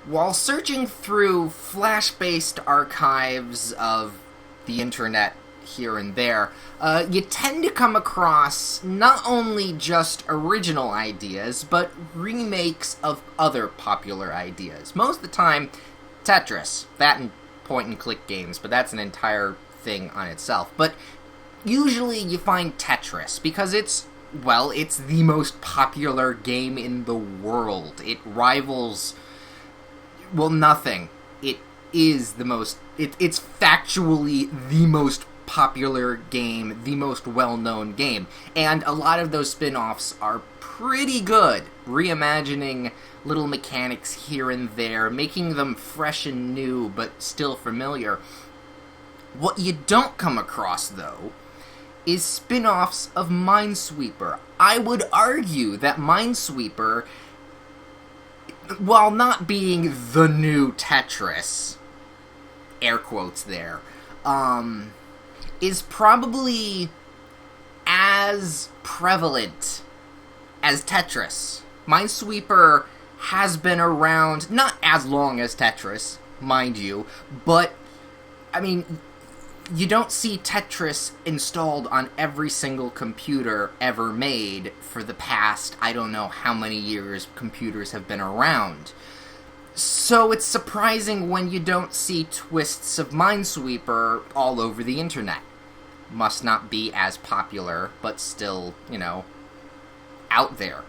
While searching through Flash-based archives of the internet here and there, you tend to come across not only just original ideas, but remakes of other popular ideas. Most of the time, Tetris, that and point-and-click games, but that's an entire thing on itself. But usually you find Tetris, because it's the most popular game in the world. It rivals, well, nothing. It is the most, it's factually the most popular game, the most well-known game. And a lot of those spin-offs are pretty good, reimagining little mechanics here and there, making them fresh and new, but still familiar. What you don't come across, though, is spin-offs of Minesweeper. I would argue that Minesweeper, while not being the new Tetris, air quotes there, is probably as prevalent as Tetris. Minesweeper has been around, not as long as Tetris, mind you, but, I mean, you don't see Tetris installed on every single computer ever made for the past, I don't know how many years computers have been around. So it's surprising when you don't see twists of Minesweeper all over the internet. Must not be as popular, but still, out there.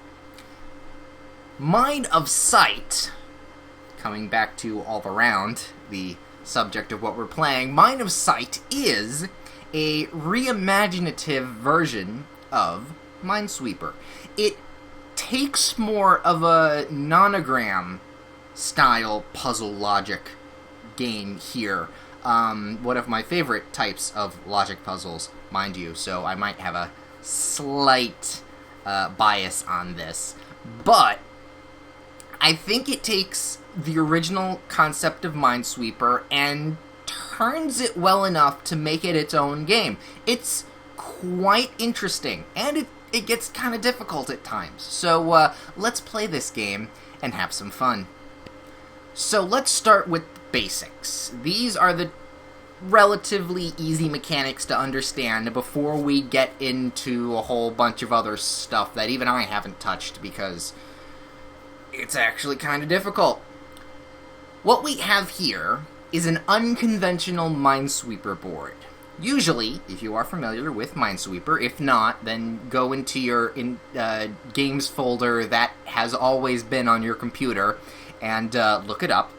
Mine of Sight, coming back to all around the subject of what we're playing, Mine of Sight is a reimaginative version of Minesweeper. It takes more of a nonogram style puzzle logic game here. One of my favorite types of logic puzzles, mind you, so I might have a slight bias on this. But I think it takes the original concept of Minesweeper and turns it well enough to make it its own game. It's quite interesting, and it gets kind of difficult at times. So let's play this game and have some fun. So let's start with the basics. These are the relatively easy mechanics to understand before we get into a whole bunch of other stuff that even I haven't touched because it's actually kind of difficult. What we have here is an unconventional Minesweeper board. Usually, if you are familiar with Minesweeper, if not, then go into your games folder that has always been on your computer and look it up.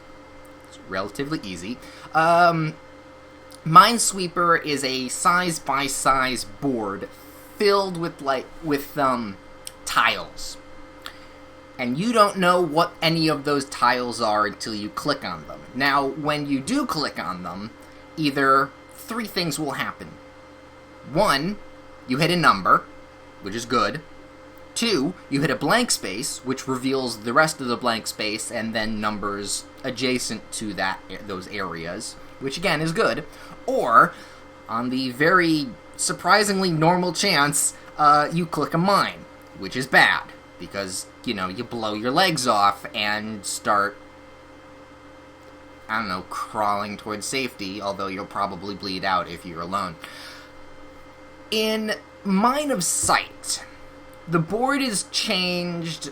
It's relatively easy. Minesweeper is a size-by-size board filled with tiles. And you don't know what any of those tiles are until you click on them. Now, when you do click on them, either three things will happen. One, you hit a number, which is good. Two, you hit a blank space, which reveals the rest of the blank space and then numbers adjacent to those areas, which again is good. Or, on the very surprisingly normal chance, you click a mine, which is bad, because, you blow your legs off and start, crawling towards safety, although you'll probably bleed out if you're alone. In Mine of Sight, the board is changed.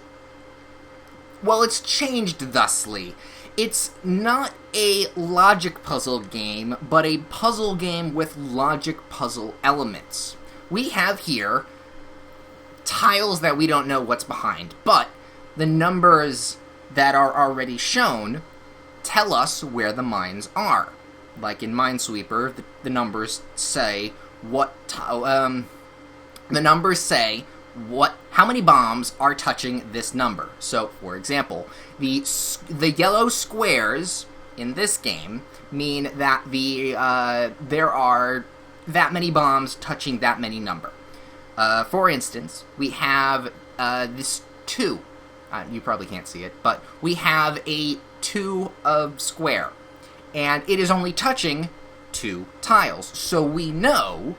Well, it's changed thusly. It's not a logic puzzle game, but a puzzle game with logic puzzle elements. We have here tiles that we don't know what's behind, but the numbers that are already shown tell us where the mines are. Like in Minesweeper, the numbers say how many bombs are touching this number. So, for example, the yellow squares in this game mean that there are that many bombs touching that many number. For instance, we have this 2. You probably can't see it, but we have a 2 of square, and it is only touching 2 tiles. So we know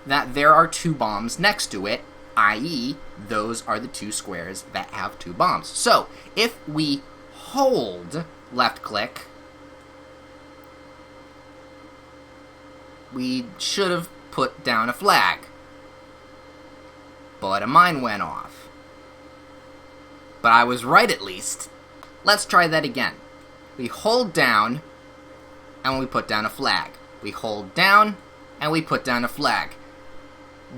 that there are 2 bombs next to it, i.e., those are the 2 squares that have 2 bombs. So, if we hold left click, we should have put down a flag. But a mine went off. But I was right at least. Let's try that again. We hold down, and we put down a flag. We hold down, and we put down a flag.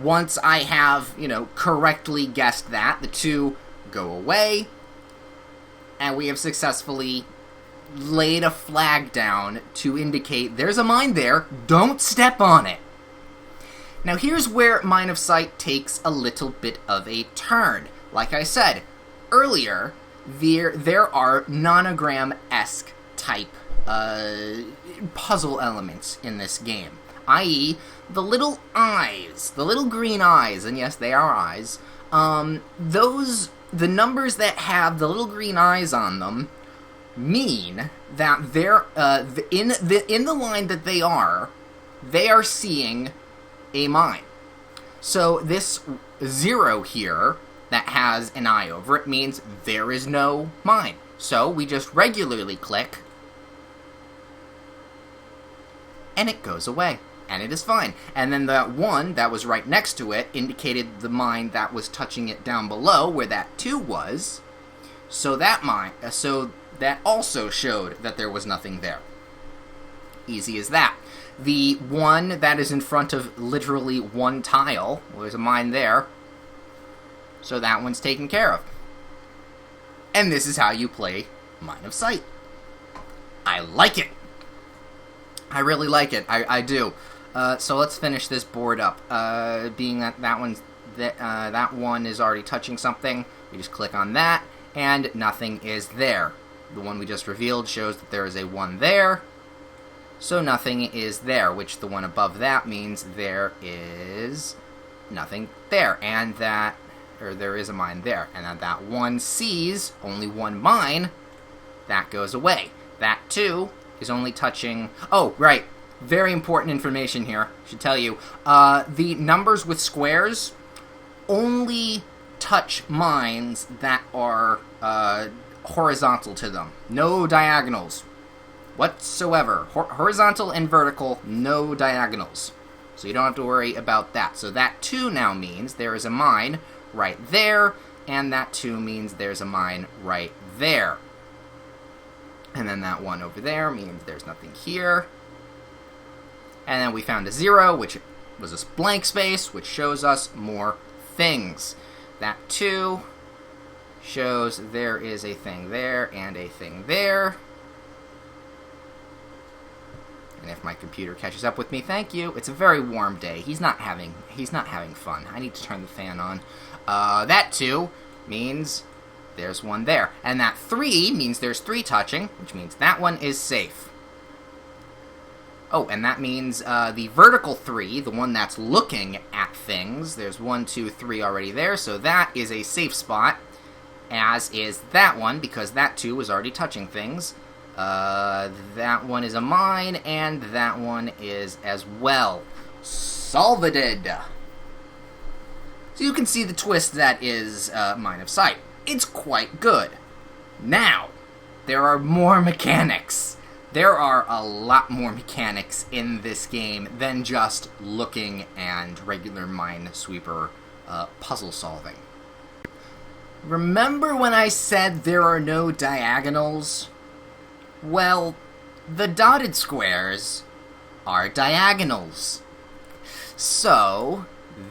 Once I have, correctly guessed that, the two go away, and we have successfully laid a flag down to indicate there's a mine there, don't step on it. Now here's where Mine of Sight takes a little bit of a turn. Like I said earlier, there are nonogram-esque type puzzle elements in this game, i.e. the little eyes, the little green eyes, and yes, they are eyes, the numbers that have the little green eyes on them mean that they're, in the line that they are seeing a mine. So this 0 here that has an eye over it means there is no mine. So we just regularly click, and it goes away. And it is fine. And then that 1 that was right next to it indicated the mine that was touching it down below, where that 2 was. So that also showed that there was nothing there. Easy as that. The 1 that is in front of literally 1 tile, well, there's a mine there. So that one's taken care of. And this is how you play Mine of Sight. I like it. I really like it. I do. So let's finish this board up. Being that that one is already touching something, we just click on that, and nothing is there. The one we just revealed shows that there is a 1 there, so nothing is there, which the one above that means there is nothing there, and there is a mine there, and that 1 sees only 1 mine, that goes away. That 2 is only touching... Oh, right. Very important information here. Should tell you. The numbers with squares only touch mines that are horizontal to them. No diagonals whatsoever. Horizontal and vertical, no diagonals. So you don't have to worry about that. So that 2 now means there is a mine right there, and that 2 means there's a mine right there. And then that 1 over there means there's nothing here. And then we found a 0, which was a blank space, which shows us more things. That 2 shows there is a thing there and a thing there. And if my computer catches up with me, thank you. It's a very warm day. He's not having fun. I need to turn the fan on. That 2 means there's 1 there. And that 3 means there's 3 touching, which means that one is safe. Oh, and that means the vertical 3, the one that's looking at things, there's 1, 2, 3 already there, so that is a safe spot, as is that one, because that 2 was already touching things. That one is a mine, and that one is as well. Solved. So you can see the twist that is Mine of Sight. It's quite good. Now, there are more mechanics. There are a lot more mechanics in this game than just looking and regular Minesweeper puzzle solving. Remember when I said there are no diagonals? Well, the dotted squares are diagonals. So,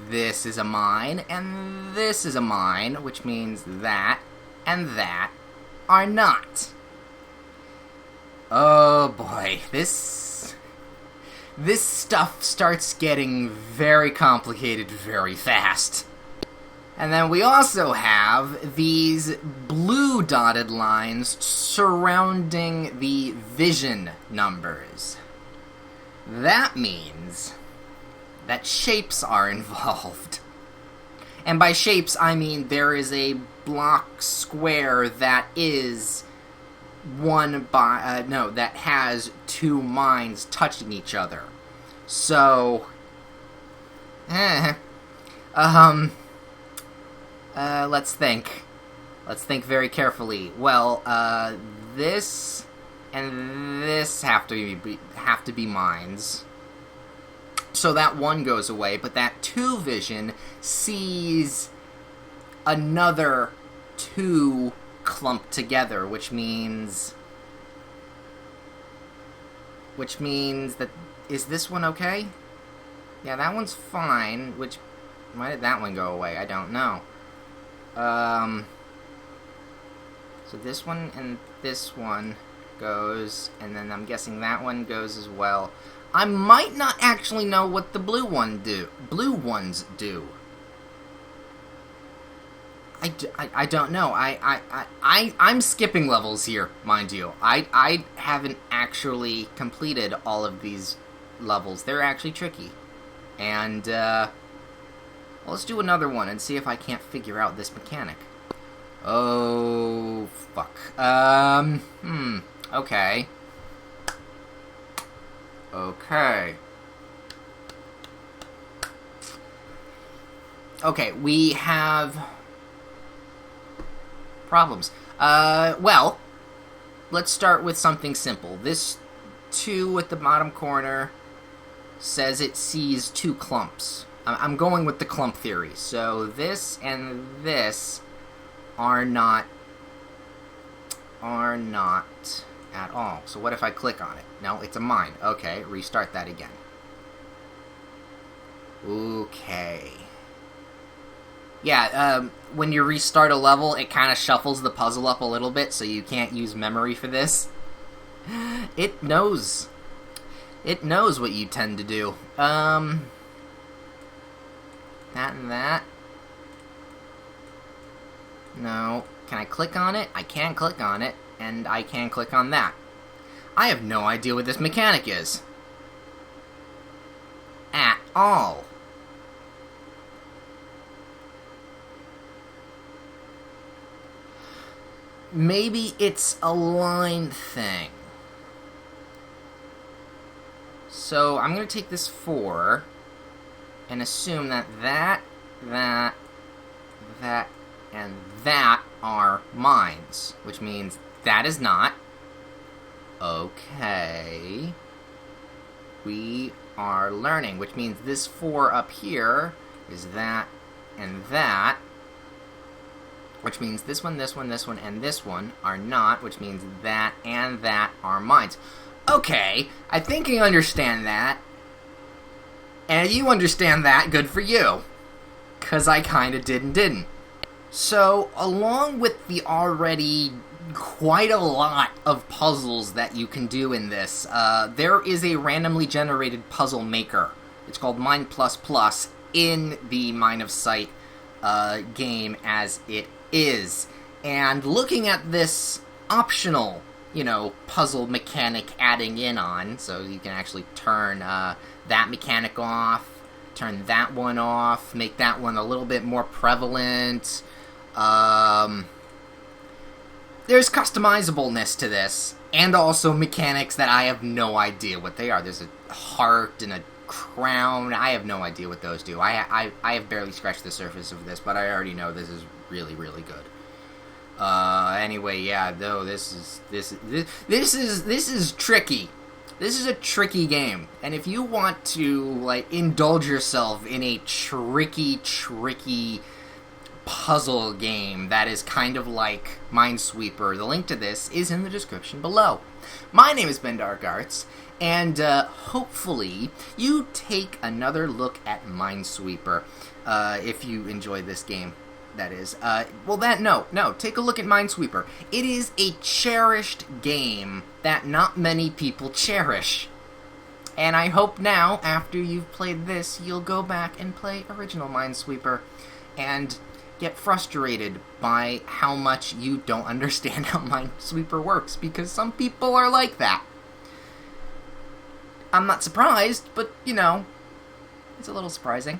this is a mine, and this is a mine, which means that and that are not. Oh boy, this stuff starts getting very complicated very fast. And then we also have these blue dotted lines surrounding the vision numbers. That means that shapes are involved. And by shapes, I mean there is a block square that is that has 2 mines touching each other. So, let's think. Let's think very carefully. Well, this and this have to be mines. So that 1 goes away, but that 2 vision sees another 2 clumped together, which means that, is this one okay? Yeah, that one's fine, which, why did that one go away? I don't know. So this one and this one goes, and then I'm guessing that one goes as well. I might not actually know what the blue ones do. I don't know. I'm skipping levels here, mind you. I haven't actually completed all of these levels. They're actually tricky. And, well, let's do another one and see if I can't figure out this mechanic. Oh, fuck. Okay. Okay. Okay, we have problems. Well, let's start with something simple. This 2 at the bottom corner says it sees 2 clumps. I'm going with the clump theory. So this and this are not at all. So what if I click on it? No, it's a mine. Okay, restart that again. Okay. Yeah, when you restart a level, it kind of shuffles the puzzle up a little bit, so you can't use memory for this. It knows. It knows what you tend to do. That and that. No. Can I click on it? I can click on it, and I can click on that. I have no idea what this mechanic is. At all. Maybe it's a line thing. So I'm going to take this 4 and assume that that, and that are mines, which means that is not. Okay. We are learning, which means this 4 up here is that and that, which means this one, this one, this one, and this one are not, which means that and that are mines. Okay, I think I understand that. And you understand that, good for you. 'Cause I kinda did and didn't. So, along with the already quite a lot of puzzles that you can do in this, there is a randomly generated puzzle maker. It's called Mine++ in the Mine of Sight game as it is. And looking at this optional, puzzle mechanic adding in on, so you can actually turn that mechanic off, turn that one off, make that one a little bit more prevalent. There's customizableness to this, and also mechanics that I have no idea what they are. There's a heart and a crown. I have no idea what those do. I have barely scratched the surface of this, but I already know this is really, really good. Anyway, yeah, though this is tricky. This is a tricky game, and if you want to indulge yourself in a tricky puzzle game that is kind of like Minesweeper, the link to this is in the description below. My name is Ben Dark Arts, and hopefully you take another look at Minesweeper if you enjoy this game. That is. No, take a look at Minesweeper. It is a cherished game that not many people cherish. And I hope now, after you've played this, you'll go back and play original Minesweeper and get frustrated by how much you don't understand how Minesweeper works, because some people are like that. I'm not surprised, but, it's a little surprising.